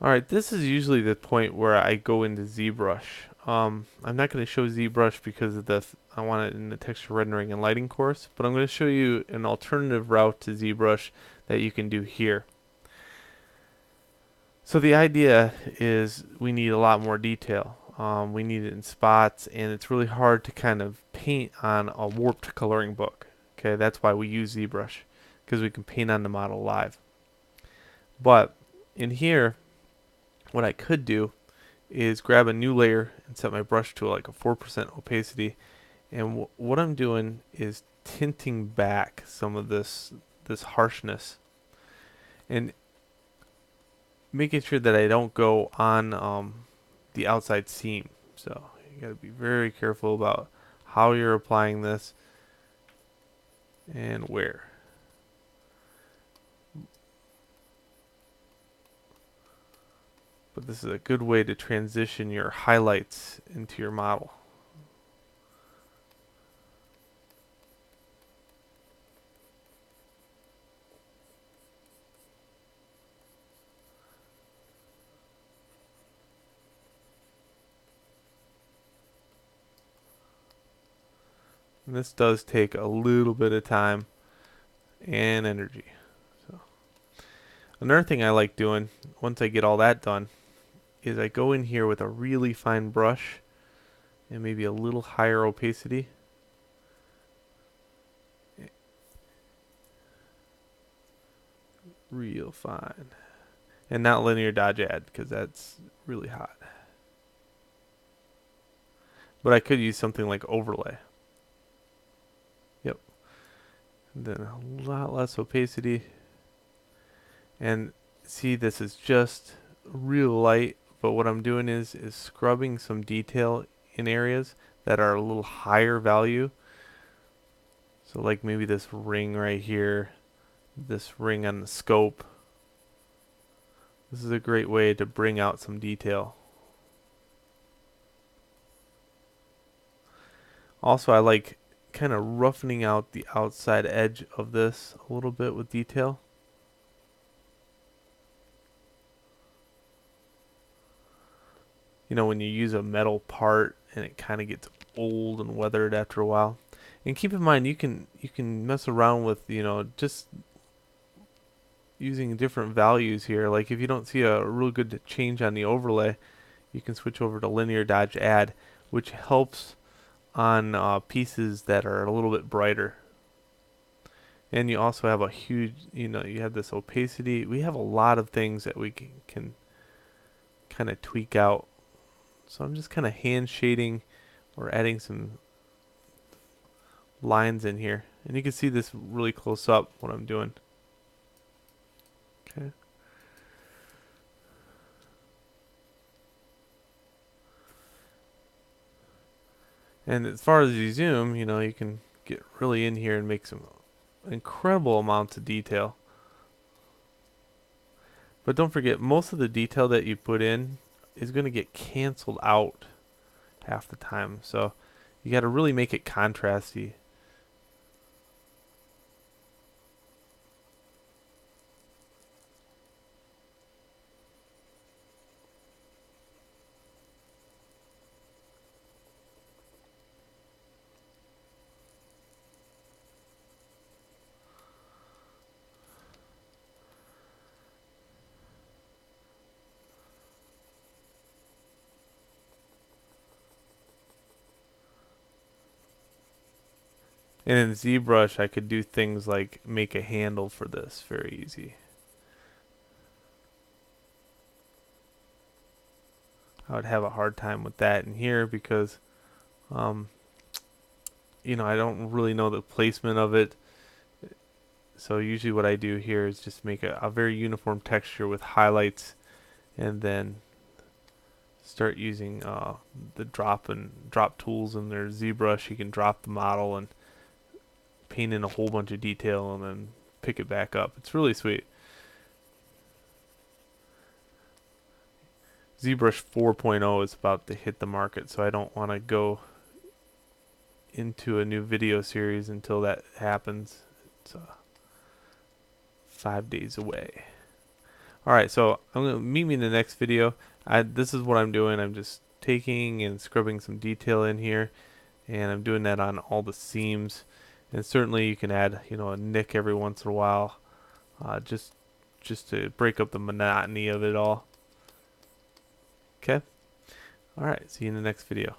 Alright, this is usually the point where I go into ZBrush. I'm not going to show ZBrush because of I want it in the texture rendering and lighting course, but I'm going to show you an alternative route to ZBrush that you can do here. So the idea is we need a lot more detail. We need it in spots, and it's really hard to kind of paint on a warped coloring book. Okay, that's why we use ZBrush, because we can paint on the model live. But in here, what I could do is grab a new layer and set my brush to like a 4% opacity, and what I'm doing is tinting back some of this harshness and making sure that I don't go on the outside seam. So you got to be very careful about how you're applying this and where. But this is a good way to transition your highlights into your model. And this does take a little bit of time and energy. So another thing I like doing once I get all that done is I go in here with a really fine brush and maybe a little higher opacity. Real fine. And not linear dodge add because that's really hot. But I could use something like overlay. Yep. And then a lot less opacity. And see, this is just real light, but what I'm doing is scrubbing some detail in areas that are a little higher value. So like maybe this ring right here, this ring on the scope. This is a great way to bring out some detail. Also, I like kind of roughening out the outside edge of this a little bit with detail. You know, when you use a metal part and it kind of gets old and weathered after a while. And keep in mind, you can mess around with, just using different values here. Like if you don't see a real good change on the overlay, you can switch over to linear dodge add, which helps on pieces that are a little bit brighter. And you also have a huge, you have this opacity. We have a lot of things that we can kind of tweak out. So I'm just kind of hand shading or adding some lines in here. And you can see this really close up, what I'm doing. Okay. And as far as you zoom, you can get really in here and make some incredible amounts of detail. But don't forget, most of the detail that you put in is going to get canceled out half the time. So you got to really make it contrasty. And in ZBrush, I could do things like make a handle for this very easy. I would have a hard time with that in here because, um, I don't really know the placement of it. So usually what I do here is just make a very uniform texture with highlights and then start using the drop tools in their ZBrush. You can drop the model and paint in a whole bunch of detail and then pick it back up. It's really sweet. ZBrush 4.0 is about to hit the market, so I don't want to go into a new video series until that happens. It's 5 days away. Alright, so I'm going to meet me in the next video. This is what I'm doing. I'm just taking and scrubbing some detail in here, and I'm doing that on all the seams. And certainly you can add, a nick every once in a while, just to break up the monotony of it all. Okay? Alright, see you in the next video.